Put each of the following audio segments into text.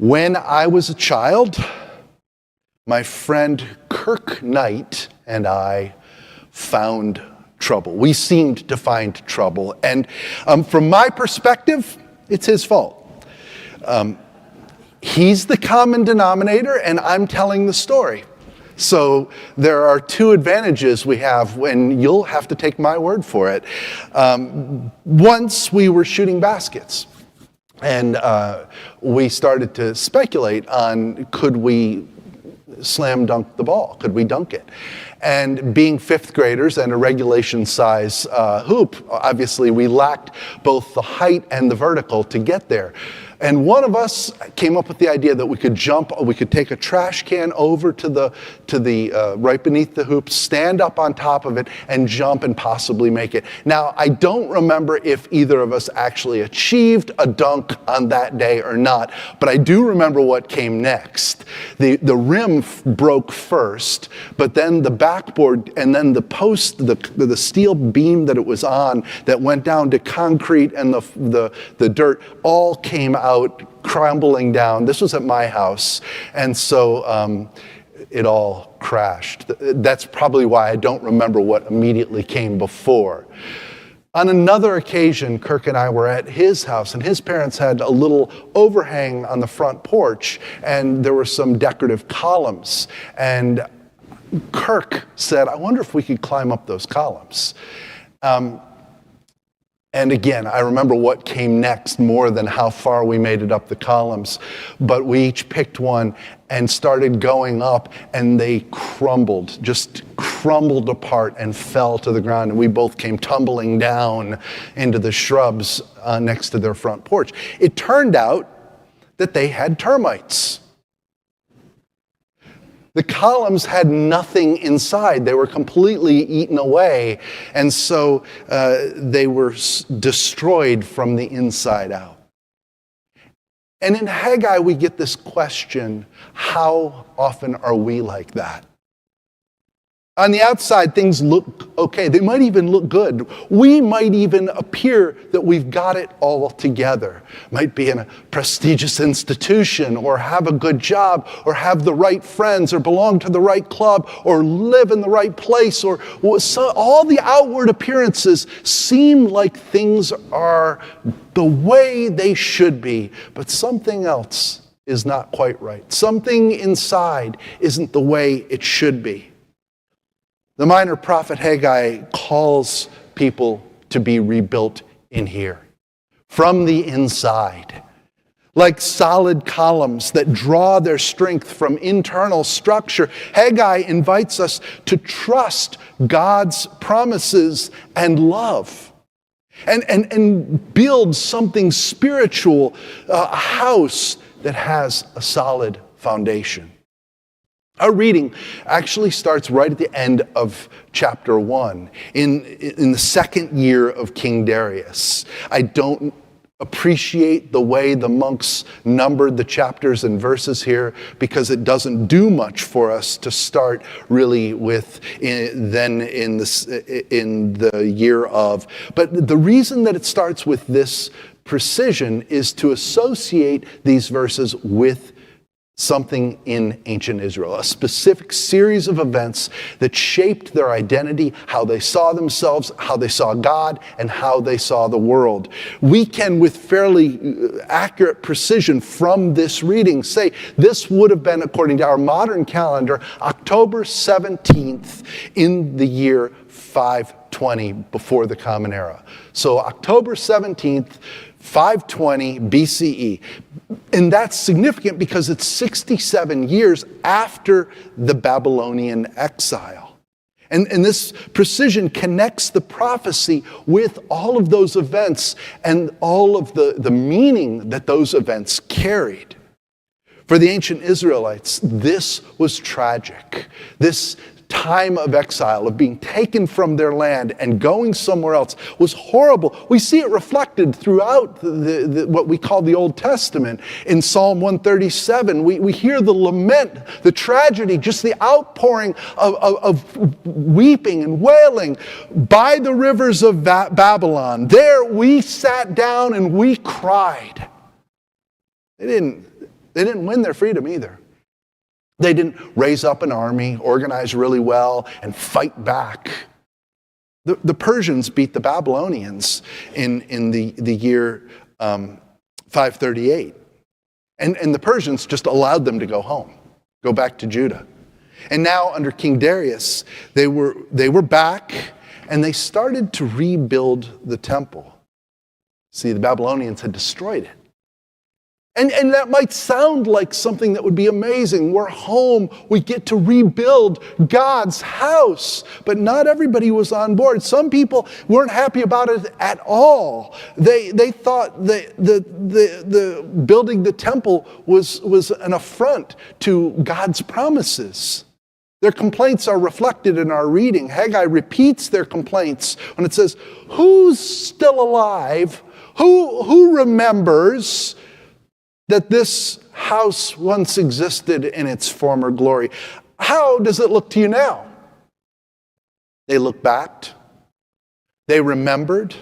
When I was a child, my friend Kirk Knight and I found trouble. We seemed to find trouble. And from my perspective, it's his fault. He's the common denominator, and I'm telling the story. So there are two advantages we have, and you'll have to take my word for it. Once we were shooting baskets, and we started to speculate on, could we slam dunk the ball? Could we dunk it? And being fifth graders and a regulation size hoop, obviously we lacked both the height and the vertical to get there. And one of us came up with the idea that we could take a trash can over to the right beneath the hoop, stand up on top of it, and jump and possibly make it. Now, I don't remember if either of us actually achieved a dunk on that day or not, but I do remember what came next. The rim broke first, but then the backboard and then the post, the steel beam that it was on that went down to concrete and the dirt all came out crumbling down. This was at my house, and so it all crashed. That's probably why I don't remember what immediately came before. On another occasion, Kirk and I were at his house, and his parents had a little overhang on the front porch, and there were some decorative columns. And Kirk said, I wonder if we could climb up those columns. And again, I remember what came next more than how far we made it up the columns. But we each picked one and started going up, and they just crumbled apart and fell to the ground. And we both came tumbling down into the shrubs next to their front porch. It turned out that they had termites. The columns had nothing inside. They were completely eaten away, and so they were destroyed from the inside out. And in Haggai, we get this question, how often are we like that? On the outside, things look okay. They might even look good. We might even appear that we've got it all together. Might be in a prestigious institution, or have a good job, or have the right friends, or belong to the right club, or live in the right place, or all the outward appearances seem like things are the way they should be, but something else is not quite right. Something inside isn't the way it should be. The minor prophet Haggai calls people to be rebuilt in here, from the inside. Like solid columns that draw their strength from internal structure, Haggai invites us to trust God's promises and love, and build something spiritual, a house that has a solid foundation. Our reading actually starts right at the end of chapter 1, in the second year of King Darius. I don't appreciate the way the monks numbered the chapters and verses here, because it doesn't do much for us to start really with in the year of. But the reason that it starts with this precision is to associate these verses with something in ancient Israel, a specific series of events that shaped their identity, how they saw themselves, how they saw God, and how they saw the world. We can, with fairly accurate precision from this reading, say this would have been, according to our modern calendar, October 17th in the year 520 before the Common Era. So October 17th, 520 BCE. And that's significant because it's 67 years after the Babylonian exile. And this precision connects the prophecy with all of those events and all of the meaning that those events carried. For the ancient Israelites, this was tragic. This time of exile, of being taken from their land and going somewhere else, was horrible. We see it reflected throughout what we call the Old Testament. In Psalm 137, we hear the lament, the tragedy, just the outpouring of weeping and wailing by the rivers of Babylon. There we sat down and we cried. They didn't They didn't win their freedom either. They didn't raise up an army, organize really well, and fight back. The Persians beat the Babylonians in the year 538. And the Persians just allowed them to go home, go back to Judah. And now under King Darius, they were back, and they started to rebuild the temple. See, the Babylonians had destroyed it. And that might sound like something that would be amazing. We're home. We get to rebuild God's house. But not everybody was on board. Some people weren't happy about it at all. They thought the building the temple was an affront to God's promises. Their complaints are reflected in our reading. Haggai repeats their complaints when it says, "Who's still alive? Who remembers that this house once existed in its former glory? How does it look to you now?" They looked back. They remembered.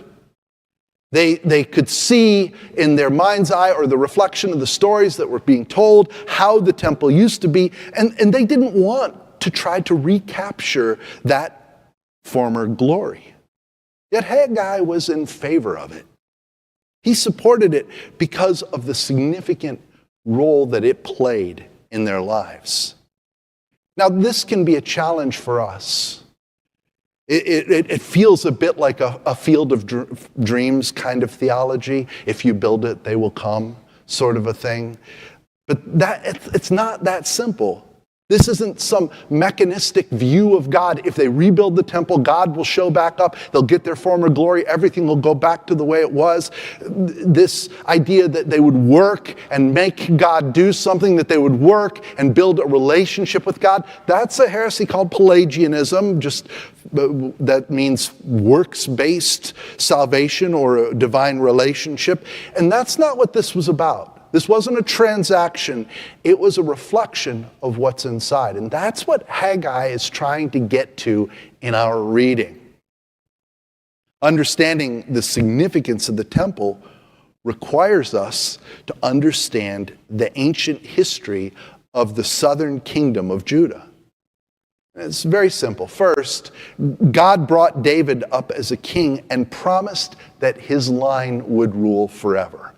They could see in their mind's eye, or the reflection of the stories that were being told, how the temple used to be. And they didn't want to try to recapture that former glory. Yet Haggai was in favor of it. He supported it because of the significant role that it played in their lives. Now, this can be a challenge for us. It feels a bit like a field of dreams kind of theology. If you build it, they will come, sort of a thing. But it's not that simple. This isn't some mechanistic view of God. If they rebuild the temple, God will show back up. They'll get their former glory. Everything will go back to the way it was. This idea that they would work and make God do something, that they would work and build a relationship with God, that's a heresy called Pelagianism. That means works-based salvation or a divine relationship. And that's not what this was about. This wasn't a transaction. It was a reflection of what's inside. And that's what Haggai is trying to get to in our reading. Understanding the significance of the temple requires us to understand the ancient history of the southern kingdom of Judah. It's very simple. First, God brought David up as a king and promised that his line would rule forever.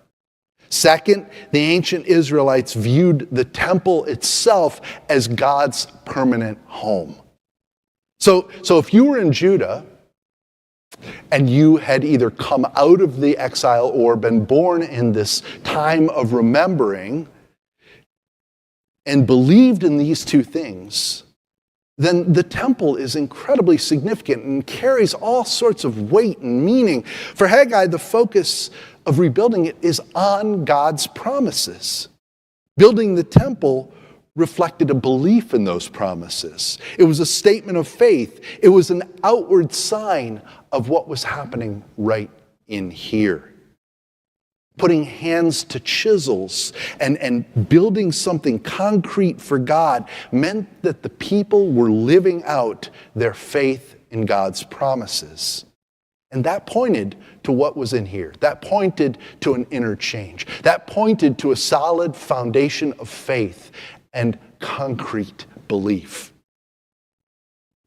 Second, the ancient Israelites viewed the temple itself as God's permanent home. So if you were in Judah and you had either come out of the exile or been born in this time of remembering and believed in these two things, then the temple is incredibly significant and carries all sorts of weight and meaning. For Haggai, the focus of rebuilding it is on God's promises. Building the temple reflected a belief in those promises. It was a statement of faith. It was an outward sign of what was happening right in here. Putting hands to chisels and building something concrete for God meant that the people were living out their faith in God's promises. And that pointed to what was in here. That pointed to an inner change. That pointed to a solid foundation of faith and concrete belief.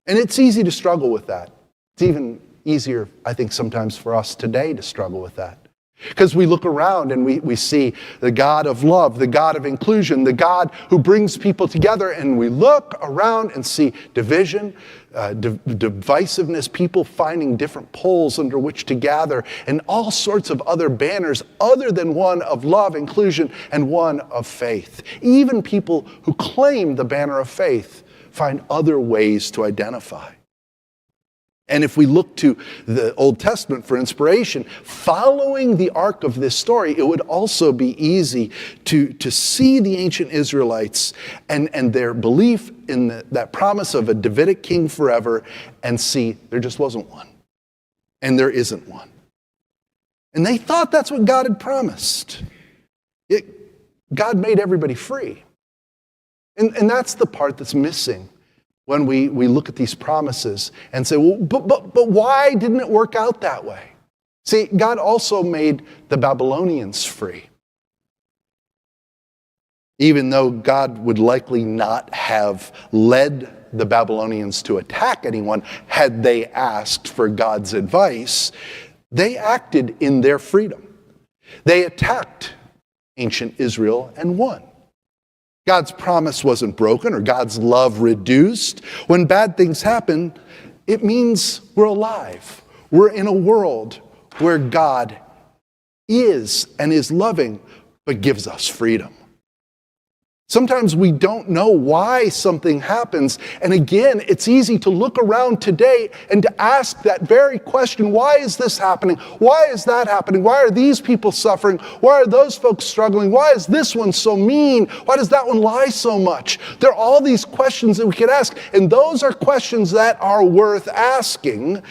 And it's easy to struggle with that. It's even easier, I think, sometimes for us today to struggle with that. Because we look around and we see the God of love, the God of inclusion, the God who brings people together, and we look around and see division, divisiveness, people finding different poles under which to gather, and all sorts of other banners other than one of love, inclusion, and one of faith. Even people who claim the banner of faith find other ways to identify. And if we look to the Old Testament for inspiration, following the arc of this story, it would also be easy to see the ancient Israelites and their belief in that promise of a Davidic king forever and see there just wasn't one. And there isn't one. And they thought that's what God had promised. God made everybody free. And that's the part that's missing when we look at these promises and say, well, but why didn't it work out that way? See, God also made the Babylonians free. Even though God would likely not have led the Babylonians to attack anyone had they asked for God's advice, they acted in their freedom. They attacked ancient Israel and won. God's promise wasn't broken or God's love reduced. When bad things happen, it means we're alive. We're in a world where God is and is loving, but gives us freedom. Sometimes we don't know why something happens. And again, it's easy to look around today and to ask that very question, why is this happening? Why is that happening? Why are these people suffering? Why are those folks struggling? Why is this one so mean? Why does that one lie so much? There are all these questions that we could ask, and those are questions that are worth asking.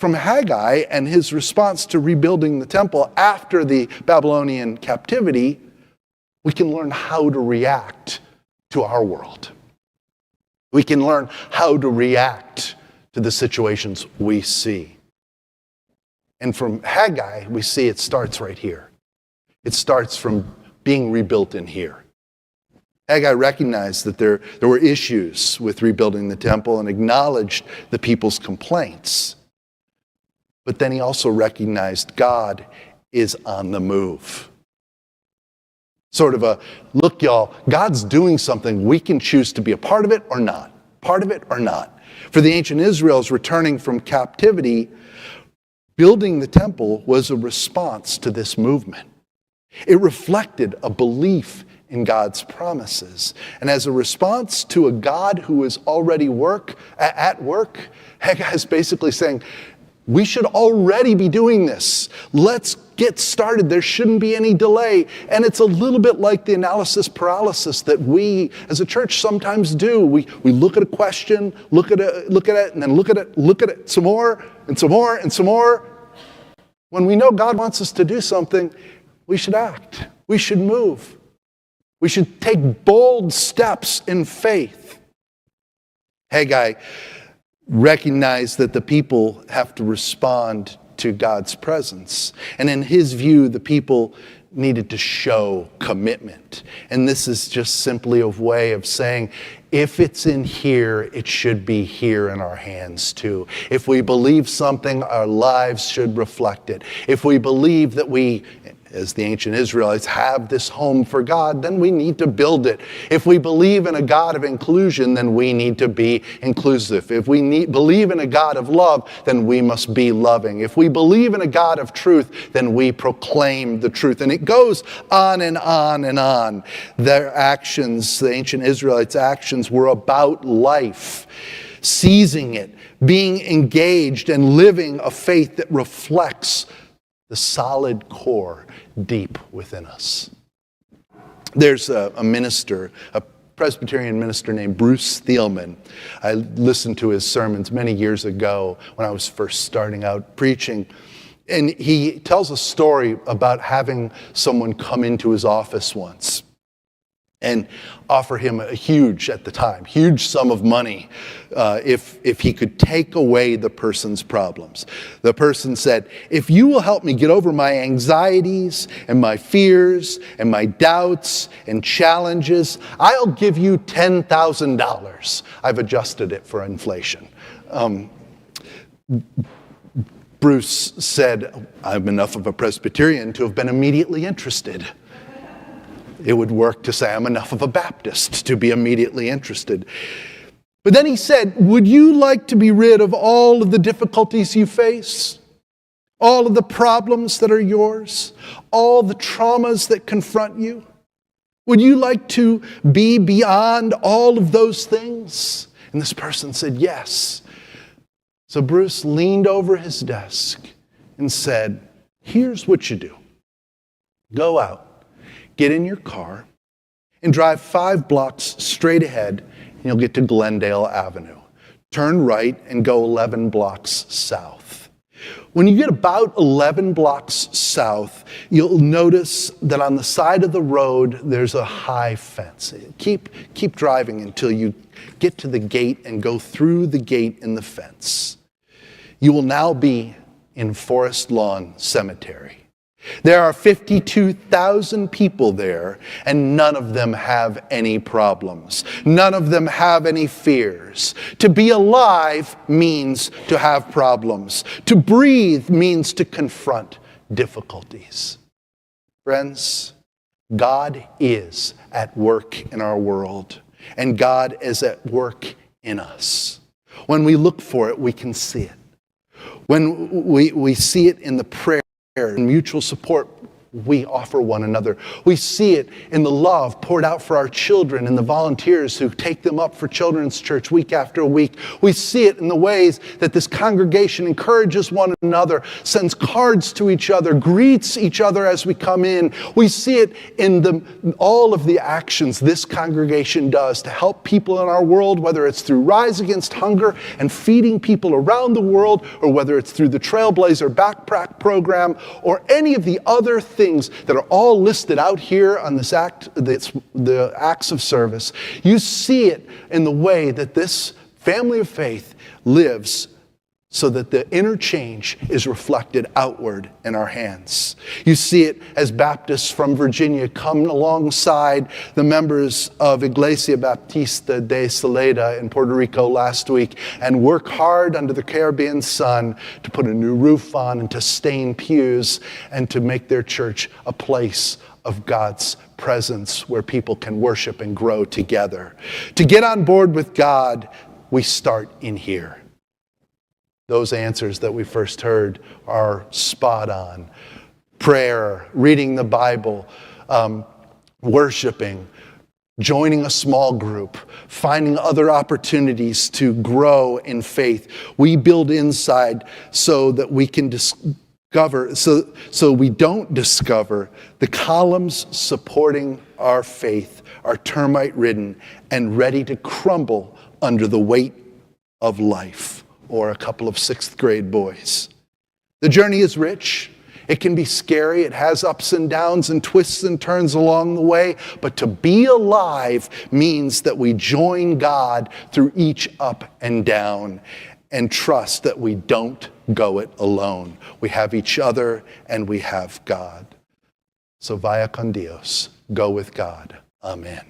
From Haggai and his response to rebuilding the temple after the Babylonian captivity, we can learn how to react to our world. We can learn how to react to the situations we see. And from Haggai, we see it starts right here. It starts from being rebuilt in here. Haggai recognized that there were issues with rebuilding the temple and acknowledged the people's complaints. But then he also recognized God is on the move. Sort of a, look, y'all, God's doing something. We can choose to be a part of it or not. Part of it or not. For the ancient Israelites returning from captivity, building the temple was a response to this movement. It reflected a belief in God's promises. And as a response to a God who is already at work, Haggai is basically saying, we should already be doing this. Let's get started. There shouldn't be any delay. And it's a little bit like the analysis paralysis that we as a church sometimes do. We look at a question, look at it, and then look at it some more, and some more, and some more. When we know God wants us to do something, we should act. We should move. We should take bold steps in faith. Haggai recognized that the people have to respond to God's presence. And in his view, the people needed to show commitment. And this is just simply a way of saying, if it's in here, it should be here in our hands too. If we believe something, our lives should reflect it. If we believe that we, as the ancient Israelites, have this home for God, then we need to build it. If we believe in a God of inclusion, then we need to be inclusive. If we believe in a God of love, then we must be loving. If we believe in a God of truth, then we proclaim the truth. And it goes on and on and on. Their actions, the ancient Israelites' actions, were about life, seizing it, being engaged, and living a faith that reflects the solid core deep within us. There's a minister, a Presbyterian minister named Bruce Thielman. I listened to his sermons many years ago when I was first starting out preaching. And he tells a story about having someone come into his office once and offer him a huge sum of money if he could take away the person's problems. The person said, if you will help me get over my anxieties and my fears and my doubts and challenges, I'll give you $10,000. I've adjusted it for inflation. Bruce said, I'm enough of a Presbyterian to have been immediately interested. It would work to say I'm enough of a Baptist to be immediately interested. But then he said, would you like to be rid of all of the difficulties you face? All of the problems that are yours? All the traumas that confront you? Would you like to be beyond all of those things? And this person said, yes. So Bruce leaned over his desk and said, here's what you do. Go out. Get in your car and drive 5 blocks straight ahead, and you'll get to Glendale Avenue. Turn right and go 11 blocks south. When you get about 11 blocks south, you'll notice that on the side of the road, there's a high fence. Keep driving until you get to the gate and go through the gate in the fence. You will now be in Forest Lawn Cemetery. There are 52,000 people there, and none of them have any problems. None of them have any fears. To be alive means to have problems. To breathe means to confront difficulties. Friends, God is at work in our world, and God is at work in us. When we look for it, we can see it. When we see it in the prayer and mutual support we offer one another. We see it in the love poured out for our children and the volunteers who take them up for children's church week after week. We see it in the ways that this congregation encourages one another, sends cards to each other, greets each other as we come in. We see it in all of the actions this congregation does to help people in our world, whether it's through Rise Against Hunger and feeding people around the world, or whether it's through the Trailblazer Backpack Program, or any of the other things that are all listed out here on this the acts of service. You see it in the way that this family of faith lives, so that the interchange is reflected outward in our hands. You see it as Baptists from Virginia come alongside the members of Iglesia Baptista de Saleda in Puerto Rico last week and work hard under the Caribbean sun to put a new roof on and to stain pews and to make their church a place of God's presence where people can worship and grow together. To get on board with God, we start in here. Those answers that we first heard are spot on. Prayer, reading the Bible, worshiping, joining a small group, finding other opportunities to grow in faith. We build inside so that we can discover, so we don't discover the columns supporting our faith are termite-ridden and ready to crumble under the weight of life. Or a couple of sixth grade boys. The journey is rich. It can be scary. It has ups and downs and twists and turns along the way. But to be alive means that we join God through each up and down and trust that we don't go it alone. We have each other and we have God. So vaya con Dios. Go with God. Amen.